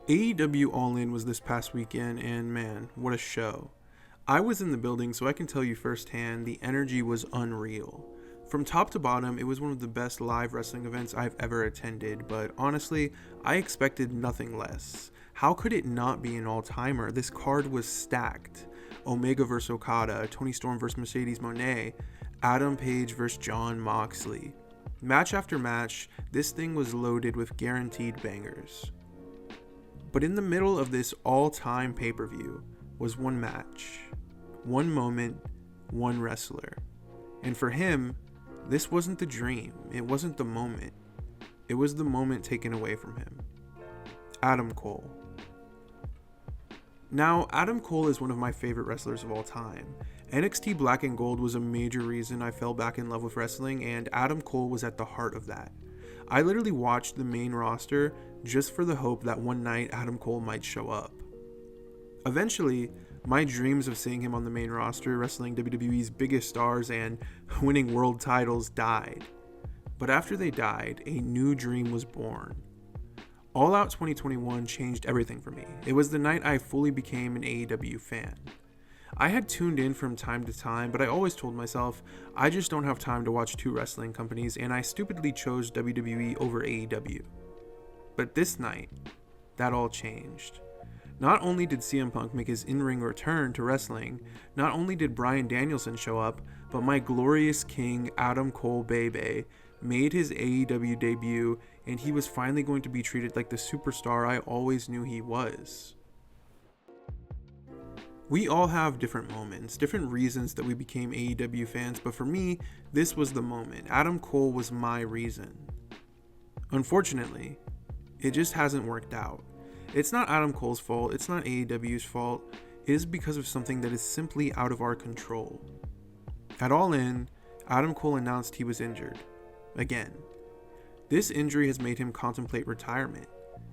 AEW All In was this past weekend, and man, what a show. I was in the building, so I can tell you firsthand, the energy was unreal. From top to bottom, it was one of the best live wrestling events I've ever attended, but honestly, I expected nothing less. How could it not be an all-timer? This card was stacked. Omega vs Okada, Tony Storm vs Mercedes Moné, Adam Page vs Jon Moxley. Match after match, this thing was loaded with guaranteed bangers. But in the middle of this all-time pay-per-view was one match, one moment, one wrestler. And for him, this wasn't the dream, it wasn't the moment. It was the moment taken away from him. Adam Cole. Now, Adam Cole is one of my favorite wrestlers of all time. NXT Black and Gold was a major reason I fell back in love with wrestling, and Adam Cole was at the heart of that. I literally watched the main roster just for the hope that one night Adam Cole might show up. Eventually, my dreams of seeing him on the main roster, wrestling WWE's biggest stars and winning world titles died. But after they died, a new dream was born. All Out 2021 changed everything for me. It was the night I fully became an AEW fan. I had tuned in from time to time, but I always told myself, I just don't have time to watch two wrestling companies, and I stupidly chose WWE over AEW. But this night, that all changed. Not only did CM Punk make his in-ring return to wrestling, not only did Bryan Danielson show up, but my glorious king Adam Cole Bebe made his AEW debut, and he was finally going to be treated like the superstar I always knew he was. We all have different moments, different reasons that we became AEW fans, but for me, this was the moment. Adam Cole was my reason. Unfortunately, it just hasn't worked out. It's not Adam Cole's fault, it's not AEW's fault, it is because of something that is simply out of our control. At All In, Adam Cole announced he was injured. Again. This injury has made him contemplate retirement.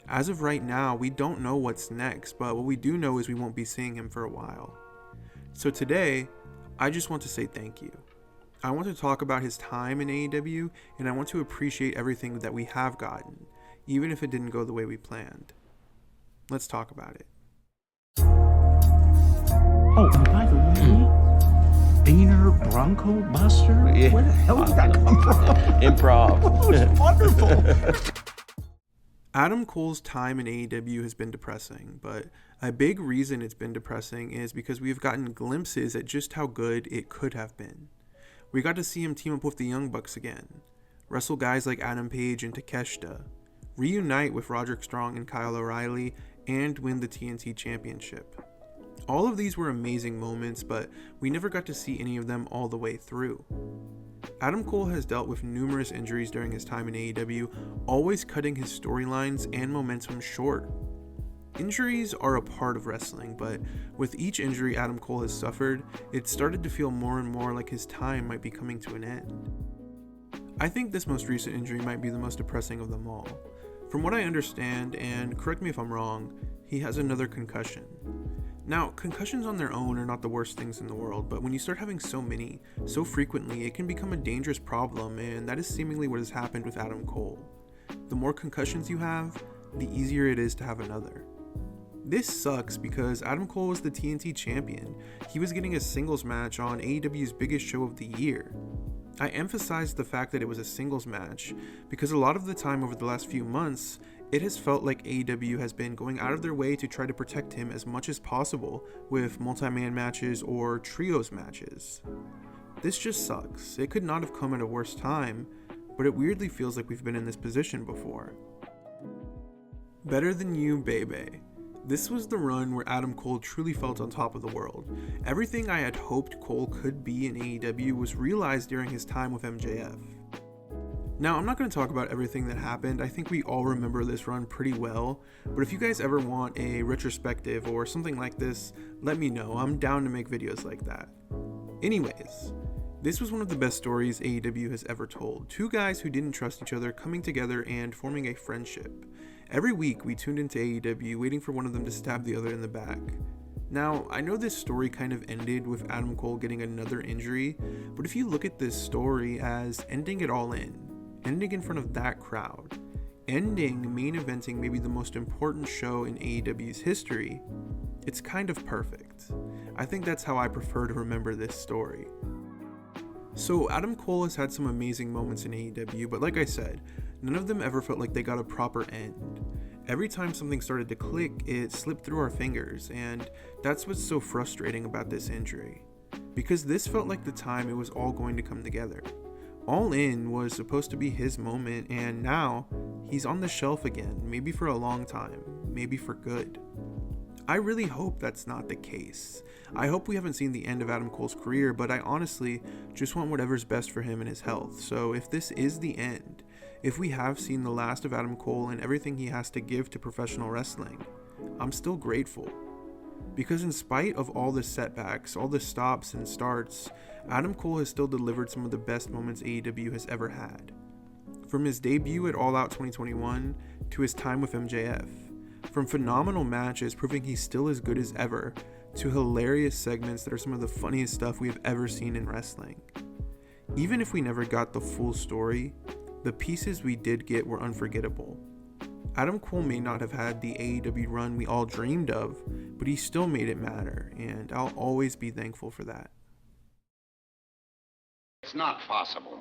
As of right now, we don't know what's next, but what we do know is we won't be seeing him for a while. So today, I just want to say thank you. I want to talk about his time in AEW, and I want to appreciate everything that we have gotten, even if it didn't go the way we planned. Let's talk about it. Oh, and by the way, Boehner Bronco Buster? Yeah. Where the hell did that come from? Improv. It was wonderful. Adam Cole's time in AEW has been depressing, but a big reason it's been depressing is because we've gotten glimpses at just how good it could have been. We got to see him team up with the Young Bucks again, wrestle guys like Adam Page and Takeshita, reunite with Roderick Strong and Kyle O'Reilly, and win the TNT Championship. All of these were amazing moments, but we never got to see any of them all the way through. Adam Cole has dealt with numerous injuries during his time in AEW, always cutting his storylines and momentum short. Injuries are a part of wrestling, but with each injury Adam Cole has suffered, it started to feel more and more like his time might be coming to an end. I think this most recent injury might be the most depressing of them all. From what I understand, and correct me if I'm wrong, he has another concussion. Now, concussions on their own are not the worst things in the world, but when you start having so many, so frequently, it can become a dangerous problem, and that is seemingly what has happened with Adam Cole. The more concussions you have, the easier it is to have another. This sucks because Adam Cole was the TNT champion. He was getting a singles match on AEW's biggest show of the year. I emphasized the fact that it was a singles match because a lot of the time over the last few months, it has felt like AEW has been going out of their way to try to protect him as much as possible with multi-man matches or trios matches. This just sucks. It could not have come at a worse time, but it weirdly feels like we've been in this position before. Better Than You, Bebe. This was the run where Adam Cole truly felt on top of the world. Everything I had hoped Cole could be in AEW was realized during his time with MJF. Now, I'm not going to talk about everything that happened. I think we all remember this run pretty well, but if you guys ever want a retrospective or something like this, let me know. I'm down to make videos like that. Anyways, this was one of the best stories AEW has ever told. Two guys who didn't trust each other coming together and forming a friendship. Every week, we tuned into AEW waiting for one of them to stab the other in the back. Now, I know this story kind of ended with Adam Cole getting another injury, but if you look at this story as ending it all in front of that crowd, ending main eventing maybe the most important show in AEW's history, it's kind of perfect. I think that's how I prefer to remember this story. So Adam Cole has had some amazing moments in AEW, but like I said, none of them ever felt like they got a proper end. Every time something started to click, it slipped through our fingers, and that's what's so frustrating about this injury. Because this felt like the time it was all going to come together. All In was supposed to be his moment, and now he's on the shelf again, maybe for a long time, maybe for good. I really hope that's not the case. I hope we haven't seen the end of Adam Cole's career, but I honestly just want whatever's best for him and his health. So if this is the end, if we have seen the last of Adam Cole and everything he has to give to professional wrestling, I'm still grateful. Because in spite of all the setbacks, all the stops and starts, Adam Cole has still delivered some of the best moments AEW has ever had. From his debut at All Out 2021 to his time with MJF. From phenomenal matches proving he's still as good as ever, to hilarious segments that are some of the funniest stuff we have ever seen in wrestling. Even if we never got the full story, the pieces we did get were unforgettable. Adam Cole may not have had the AEW run we all dreamed of, but he still made it matter, and I'll always be thankful for that. It's not possible.